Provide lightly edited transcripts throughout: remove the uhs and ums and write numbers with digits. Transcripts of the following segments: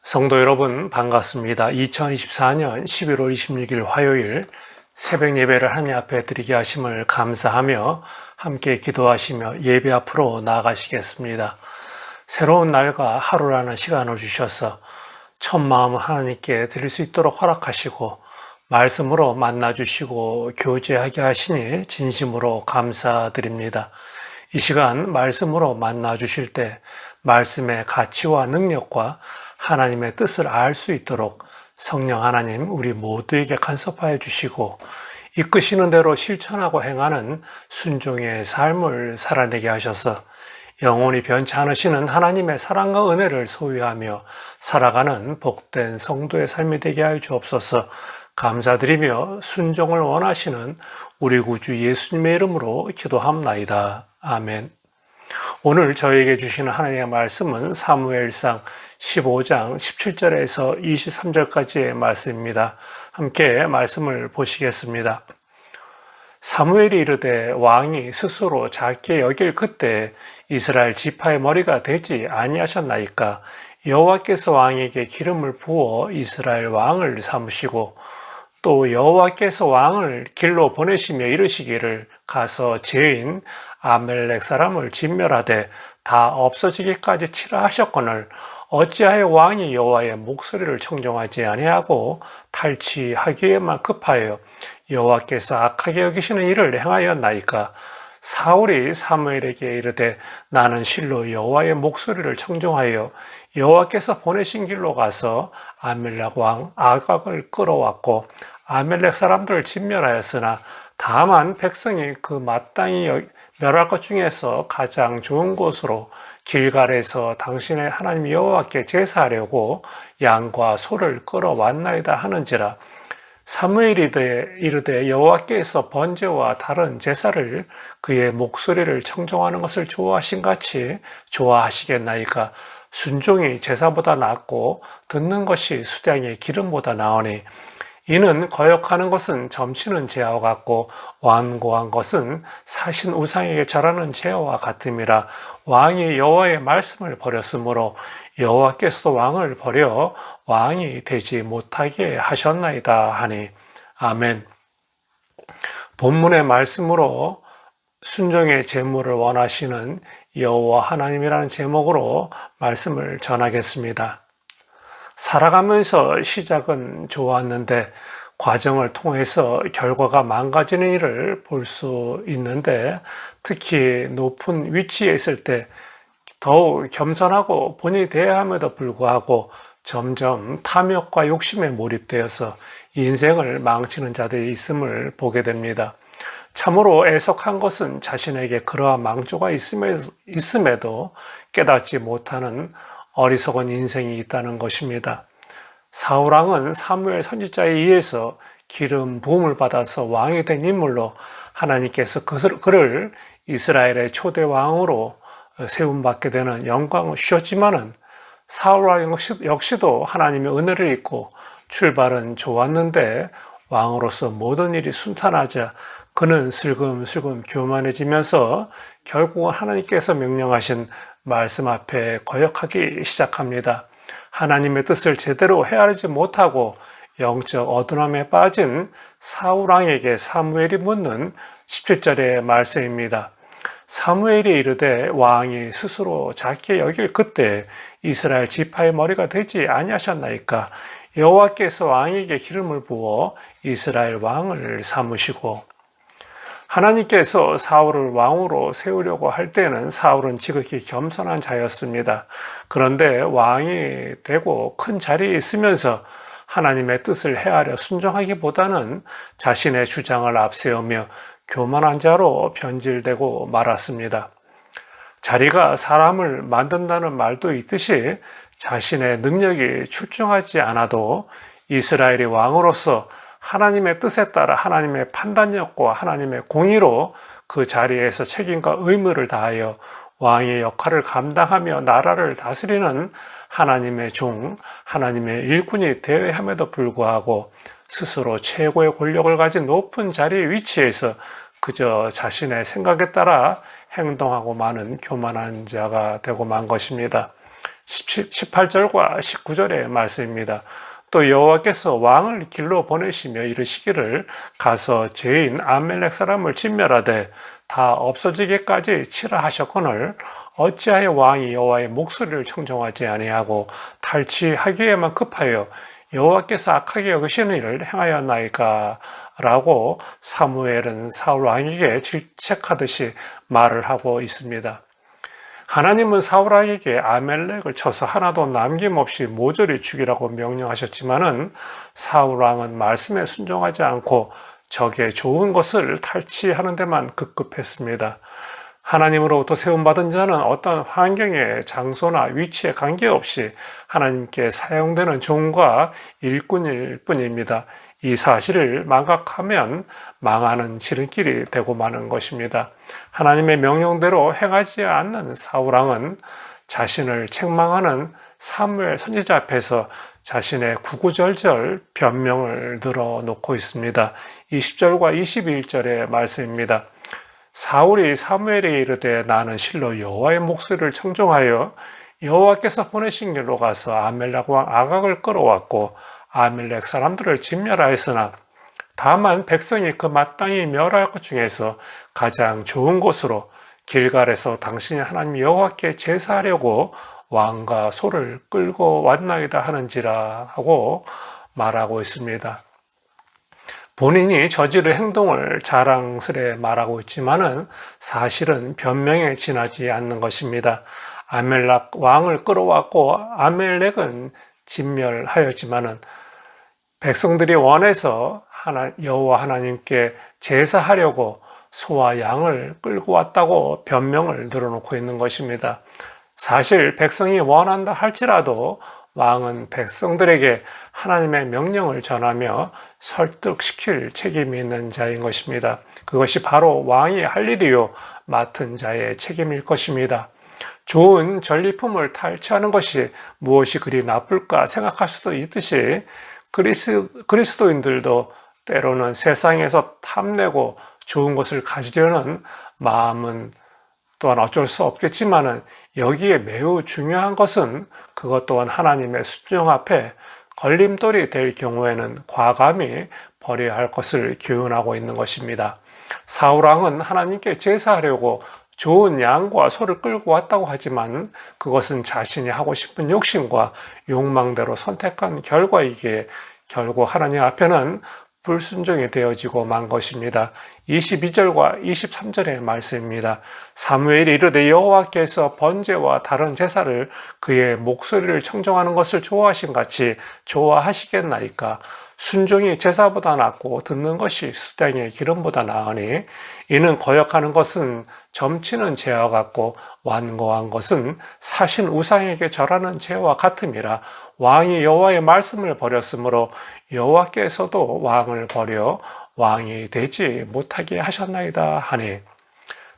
성도 여러분 반갑습니다. 2024년 11월 26일 화요일 새벽 예배를 하나님 앞에 드리게 하심을 감사하며 함께 기도하시며 예배 앞으로 나아가시겠습니다. 새로운 날과 하루라는 시간을 주셔서 첫 마음 하나님께 드릴 수 있도록 허락하시고 말씀으로 만나주시고 교제하게 하시니 진심으로 감사드립니다. 이 시간 말씀으로 만나주실 때 말씀의 가치와 능력과 하나님의 뜻을 알 수 있도록 성령 하나님 우리 모두에게 간섭하여 주시고 이끄시는 대로 실천하고 행하는 순종의 삶을 살아내게 하셔서 영원히 변치 않으시는 하나님의 사랑과 은혜를 소유하며 살아가는 복된 성도의 삶이 되게 하여 주옵소서. 감사드리며 순종을 원하시는 우리 구주 예수님의 이름으로 기도합나이다. 아멘. 오늘 저에게 주시는 하나님의 말씀은 사무엘상 15장 17절에서 23절까지의 말씀입니다. 함께 말씀을 보시겠습니다. 사무엘이 이르되 왕이 스스로 작게 여길 그때 이스라엘 지파의 머리가 되지 아니하셨나이까. 여호와께서 왕에게 기름을 부어 이스라엘 왕을 삼으시고 또 여호와께서 왕을 길로 보내시며 이르시기를 가서 죄인 아멜렉 사람을 진멸하되 다 없어지기까지 치라 하셨거늘 어찌하여 왕이 여호와의 목소리를 청종하지 아니하고 탈취하기에만 급하여 여호와께서 악하게 여기시는 일을 행하였나이까. 사울이 사무엘에게 이르되 나는 실로 여호와의 목소리를 청종하여 여호와께서 보내신 길로 가서 아멜렉 왕 아각을 끌어왔고 아멜렉 사람들을 진멸하였으나 다만 백성이 그 마땅히 멸할 것 중에서 가장 좋은 곳으로 길갈에서 당신의 하나님 여호와께 제사하려고 양과 소를 끌어왔나이다 하는지라. 사무엘이 이르되 여호와께서 번제와 다른 제사를 그의 목소리를 청종하는 것을 좋아하신 같이 좋아하시겠나이까. 순종이 제사보다 낫고 듣는 것이 수량의 기름보다 나으니 이는 거역하는 것은 점치는 재와 같고 완고한 것은 사신 우상에게 절하는 재와 같음이라. 왕이 여호와의 말씀을 버렸으므로 여호와께서도 왕을 버려 왕이 되지 못하게 하셨나이다 하니. 아멘. 본문의 말씀으로 순종의 제물을 원하시는 여호와 하나님이라는 제목으로 말씀을 전하겠습니다. 살아가면서 시작은 좋았는데 과정을 통해서 결과가 망가지는 일을 볼 수 있는데 특히 높은 위치에 있을 때 더욱 겸손하고 본인이 돼야 함에도 불구하고 점점 탐욕과 욕심에 몰입되어서 인생을 망치는 자들이 있음을 보게 됩니다. 참으로 애석한 것은 자신에게 그러한 망조가 있음에도 깨닫지 못하는 어리석은 인생이 있다는 것입니다. 사울왕은 사무엘 선지자에 의해서 기름 부음을 받아서 왕이 된 인물로 하나님께서 그를 이스라엘의 초대 왕으로 세움받게 되는 영광을 주셨지만은 사울왕 역시도 하나님의 은혜를 입고 출발은 좋았는데 왕으로서 모든 일이 순탄하자 그는 슬금슬금 교만해지면서 결국은 하나님께서 명령하신 말씀 앞에 거역하기 시작합니다. 하나님의 뜻을 제대로 헤아리지 못하고 영적 어두움에 빠진 사울왕에게 사무엘이 묻는 17절의 말씀입니다. 사무엘이 이르되 왕이 스스로 작게 여길 그때 이스라엘 지파의 머리가 되지 아니하셨나이까. 여호와께서 왕에게 기름을 부어 이스라엘 왕을 삼으시고. 하나님께서 사울을 왕으로 세우려고 할 때는 사울은 지극히 겸손한 자였습니다. 그런데 왕이 되고 큰 자리에 있으면서 하나님의 뜻을 헤아려 순종하기보다는 자신의 주장을 앞세우며 교만한 자로 변질되고 말았습니다. 자리가 사람을 만든다는 말도 있듯이 자신의 능력이 출중하지 않아도 이스라엘의 왕으로서 하나님의 뜻에 따라 하나님의 판단력과 하나님의 공의로 그 자리에서 책임과 의무를 다하여 왕의 역할을 감당하며 나라를 다스리는 하나님의 종, 하나님의 일꾼이 되어야 함에도 불구하고 스스로 최고의 권력을 가진 높은 자리의 위치에서 그저 자신의 생각에 따라 행동하고 마는 교만한 자가 되고 만 것입니다. 18절과 19절의 말씀입니다. 또 여호와께서 왕을 길로 보내시며 이르시기를 가서 죄인 아멜렉 사람을 진멸하되 다 없어지게까지 치라 하셨거늘 어찌하여 왕이 여호와의 목소리를 청종하지 아니하고 탈취하기에만 급하여 여호와께서 악하게 여기시는 일을 행하였나이까? 라고 사무엘은 사울 왕에게 질책하듯이 말을 하고 있습니다. 하나님은 사울 왕에게 아멜렉을 쳐서 하나도 남김없이 모조리 죽이라고 명령하셨지만은 사울 왕은 말씀에 순종하지 않고 적의 좋은 것을 탈취하는 데만 급급했습니다. 하나님으로부터 세움받은 자는 어떤 환경에 장소나 위치에 관계없이 하나님께 사용되는 종과 일꾼일 뿐입니다. 이 사실을 망각하면 망하는 지름길이 되고 마는 것입니다. 하나님의 명령대로 행하지 않는 사울왕은 자신을 책망하는 사무엘 선지자 앞에서 자신의 구구절절 변명을 늘어놓고 있습니다. 20절과 21절의 말씀입니다. 사울이 사무엘에게 이르되 나는 실로 여호와의 목소리를 청종하여 여호와께서 보내신 길로 가서 아멜렉 왕 아각을 끌어왔고 아멜렉 사람들을 진멸하였으나 다만 백성이 그 마땅히 멸할 것 중에서 가장 좋은 곳으로 길갈에서 당신이 하나님 여호와께 제사하려고 왕과 소를 끌고 왔나이다 하는지라 하고 말하고 있습니다. 본인이 저지른 행동을 자랑스레 말하고 있지만은 사실은 변명에 지나지 않는 것입니다. 아멜렉 왕을 끌어왔고 아멜렉은 진멸하였지만은 백성들이 원해서 여호와 하나님께 제사하려고 소와 양을 끌고 왔다고 변명을 늘어놓고 있는 것입니다. 사실 백성이 원한다 할지라도 왕은 백성들에게 하나님의 명령을 전하며 설득시킬 책임이 있는 자인 것입니다. 그것이 바로 왕이 할 일이요 맡은 자의 책임일 것입니다. 좋은 전리품을 탈취하는 것이 무엇이 그리 나쁠까 생각할 수도 있듯이 그리스도인들도 때로는 세상에서 탐내고 좋은 것을 가지려는 마음은 또한 어쩔 수 없겠지만은 여기에 매우 중요한 것은 그것 또한 하나님의 순종 앞에 걸림돌이 될 경우에는 과감히 버려야 할 것을 교훈하고 있는 것입니다. 사울왕은 하나님께 제사하려고 좋은 양과 소를 끌고 왔다고 하지만 그것은 자신이 하고 싶은 욕심과 욕망대로 선택한 결과이기에 결국 하나님 앞에는 불순종이 되어지고 만 것입니다. 22절과 23절의 말씀입니다. 사무엘이 이르되 여호와께서 번제와 다른 제사를 그의 목소리를 청종하는 것을 좋아하신 같이 좋아하시겠나이까? 순종이 제사보다 낫고 듣는 것이 수량의 기름보다 나으니 이는 거역하는 것은 점치는 죄와 같고 완고한 것은 사신 우상에게 절하는 죄와 같음이라. 왕이 여호와의 말씀을 버렸으므로 여호와께서도 왕을 버려 왕이 되지 못하게 하셨나이다 하니,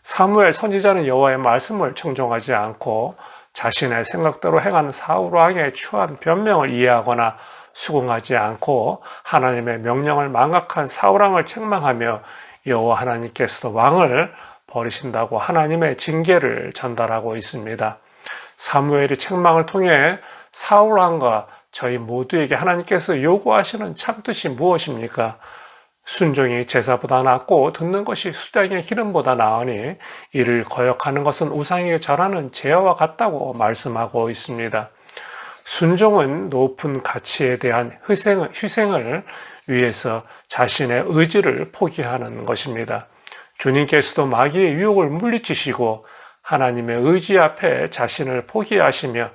사무엘 선지자는 여호와의 말씀을 청종하지 않고 자신의 생각대로 행한 사울 왕의 추한 변명을 이해하거나 수긍하지 않고 하나님의 명령을 망각한 사울 왕을 책망하며 여호와 하나님께서도 왕을 버리신다고 하나님의 징계를 전달하고 있습니다. 사무엘의 책망을 통해 사울 왕과 저희 모두에게 하나님께서 요구하시는 참뜻이 무엇입니까? 순종이 제사보다 낫고 듣는 것이 수량의 기름보다 나으니 이를 거역하는 것은 우상에게 절하는 죄와 같다고 말씀하고 있습니다. 순종은 높은 가치에 대한 희생을 위해서 자신의 의지를 포기하는 것입니다. 주님께서도 마귀의 유혹을 물리치시고 하나님의 의지 앞에 자신을 포기하시며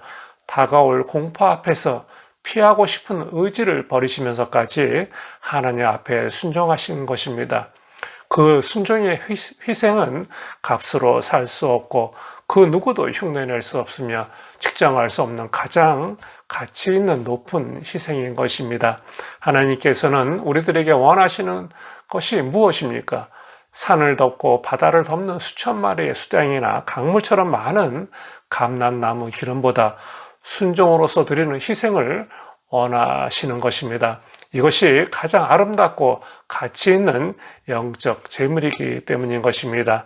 다가올 공포 앞에서 피하고 싶은 의지를 버리시면서까지 하나님 앞에 순종하신 것입니다. 그 순종의 희생은 값으로 살 수 없고 그 누구도 흉내낼 수 없으며 측정할 수 없는 가장 가치 있는 높은 희생인 것입니다. 하나님께서는 우리들에게 원하시는 것이 무엇입니까? 산을 덮고 바다를 덮는 수천 마리의 수량이나 강물처럼 많은 감람나무 기름보다 순종으로서 드리는 희생을 원하시는 것입니다. 이것이 가장 아름답고 가치 있는 영적 재물이기 때문인 것입니다.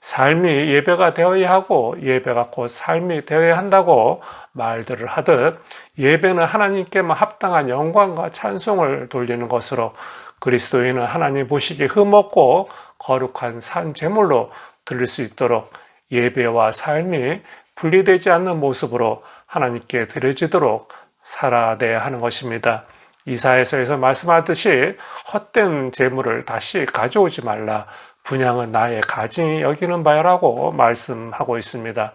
삶이 예배가 되어야 하고 예배가 곧 삶이 되어야 한다고 말들을 하듯 예배는 하나님께만 합당한 영광과 찬송을 돌리는 것으로 그리스도인은 하나님 보시기에 흠없고 거룩한 산 제물로 드릴 수 있도록 예배와 삶이 분리되지 않는 모습으로 하나님께 드려지도록 살아내야 하는 것입니다. 이사야서에서 말씀하듯이 헛된 재물을 다시 가져오지 말라. 분향은 나의 가증이 여기는 바라고 말씀하고 있습니다.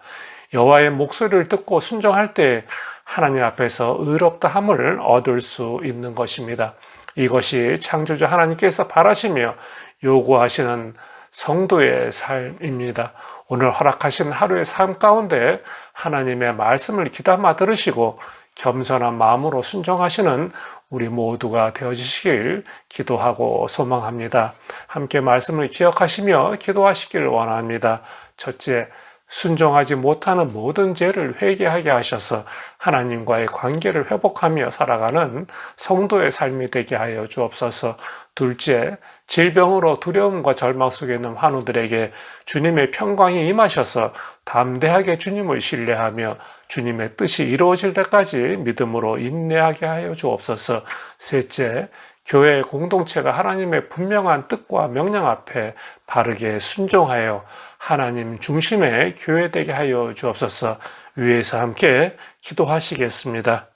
여호와의 목소리를 듣고 순종할 때 하나님 앞에서 의롭다함을 얻을 수 있는 것입니다. 이것이 창조주 하나님께서 바라시며 요구하시는 성도의 삶입니다. 오늘 허락하신 하루의 삶 가운데 하나님의 말씀을 귀담아 들으시고 겸손한 마음으로 순종하시는 우리 모두가 되어주시길 기도하고 소망합니다. 함께 말씀을 기억하시며 기도하시기를 원합니다. 첫째, 순종하지 못하는 모든 죄를 회개하게 하셔서 하나님과의 관계를 회복하며 살아가는 성도의 삶이 되게 하여 주옵소서. 둘째, 질병으로 두려움과 절망 속에 있는 환우들에게 주님의 평강이 임하셔서 담대하게 주님을 신뢰하며 주님의 뜻이 이루어질 때까지 믿음으로 인내하게 하여 주옵소서. 셋째, 교회 공동체가 하나님의 분명한 뜻과 명령 앞에 바르게 순종하여 하나님 중심의 교회 되게 하여 주옵소서. 위에서 함께 기도하시겠습니다.